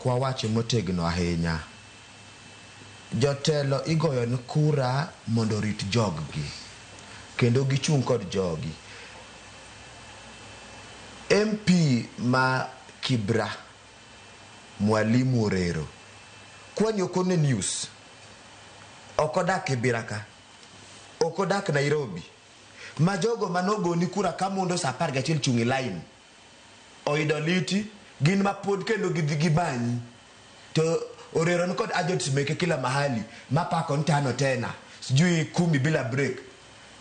wawache motegno ahinya. Jotelo igoyo ni kura mondo rit joggi kendo gichung kod jogi. MP ma Kibra Mwalimu Orero kwani okone news okodak Kibra ka okodak Nairobi ma jogo manogo ni kura kamondo sa 11 chungi line oidoliti gin mapod kendo gidhi banyi to Orero kod agents meke kila mahali mapako ntano tena sijui 10 bila break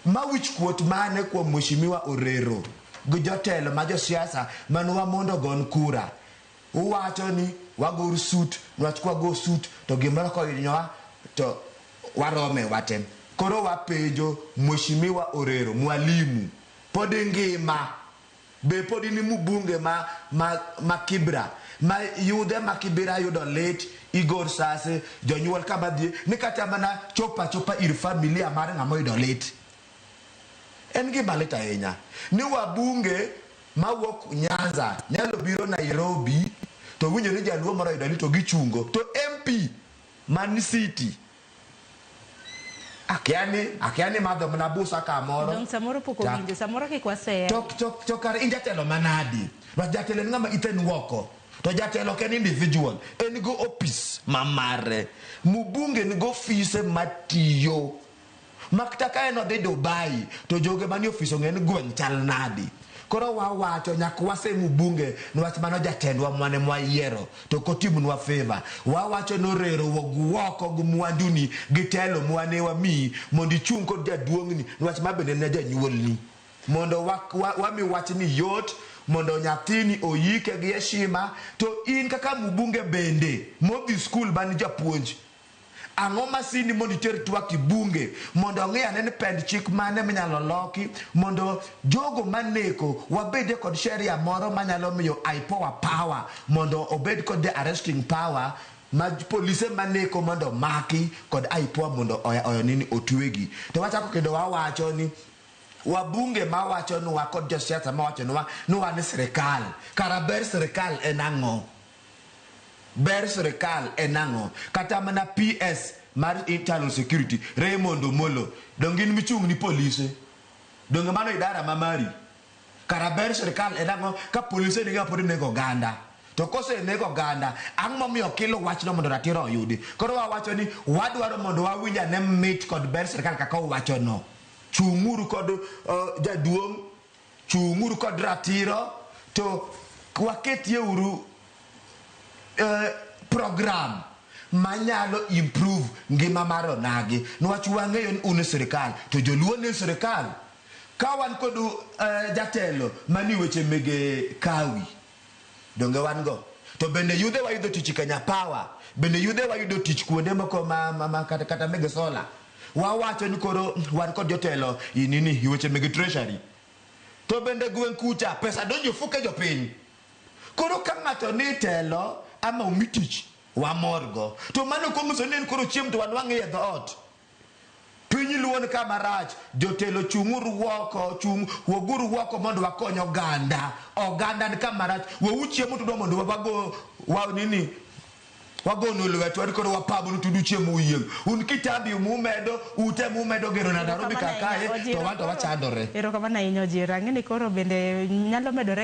ma wich kuot mane kwa mheshimiwa Orero gi jotelo ma josiasa manwa mondo gon kura uwacho ni wagor suit nwachkwa go suit to gimoro ko inyoa to warome watem koro wapejo mheshimiwa Orero mwalimu pod ngima be pod ni mbunge ma Kibra ma yude ma Kibra yudo late igor sase jonyuol kabadhi ni kata mana chopa ir familia mar ngamo yudo late en gima lit ahinya ni wabunge mawuok Nyanza nyalo biro Nairobi to winjo ni jaluo moro yudo late to gichungo to MP Man City akiani madho mna busa kamoro don samoro poko winjo samoro ke kwase to kar injatelo manadi wa jatelo ngama iten woko to jatelo ken individual en go office mamare mubunge ni go office matiyo maktaka eno de Dubai to joge mani office ngeni gweng chal nadi koro wawacho nyakwase mubunge nwach mano jatendwa mwane mwayiero to kotimu nwa favor wawacho norero wogwoko gumwanduni gitelo mwane wami mondi chung kod jaduongni nwach mabende ne janyuolni mondo wami wach ni yot mondo nyathini oyike gi heshima to in kaka mubunge bende modhi school bani japuonj ang'o masini mondo iter twak bunge mondo ng'e ane pend chik mane minyalo loki mondo jogo maneko wabede kod sheria moro manyalo miyo power mondo obed kod the arresting power ma polise maneko mondo maki kod mondo oyo nini otwegi to wachako kendo wawacho ni wabunge mawacho nwa kod josiasa mawacho nwa ni sirkal karaber sirkal enang'o ber sirkal enang'o kata mana PS mar internal security Raymond Omolo dongin michung ni polise donge mano idara mamari karaber sirkal enang'o ka polise ni gapodi nego ganda to kose nego ganda ang'o miyo kilo wachno mondo ratiro oyudi koro wawacho ni wadwaro mondo wawinja ne mit kod ber sirkal kaka wacho no chunguru kod jaduong chunguru kod ratiro to waketie uru program manyalo improve ngima mar onagi nwach wang'eyo ni un sirkal to joluo ne sirkal kawan kod jatelo mani weche mege kawi donge wan go to bende yudhe wayudo tich Kenya Power bende yudhe wayudo tich kuonde moko kata mege sola wawacho ni koro wan kod jotelo inini weche mege treasury to bende gwen kucha pesa donjo fuke jopiny koro ka ng'ato ni telo ama umitich wa morgo to mano konguso nen koro chiem to wanwange ye dhoot piny luon kama rach jotelo chunguru woko woguru woko mondo wakony oganda ni kama rach wo chiemo to mondo wagono lweto wadi koro wapabu tudu chiemo uyieng un kitabi mumedo ute mumedo gero na Nairobi kakae to wanto wachandore erokamano ahinya Ojiro ang'eni koro bende nyalo medore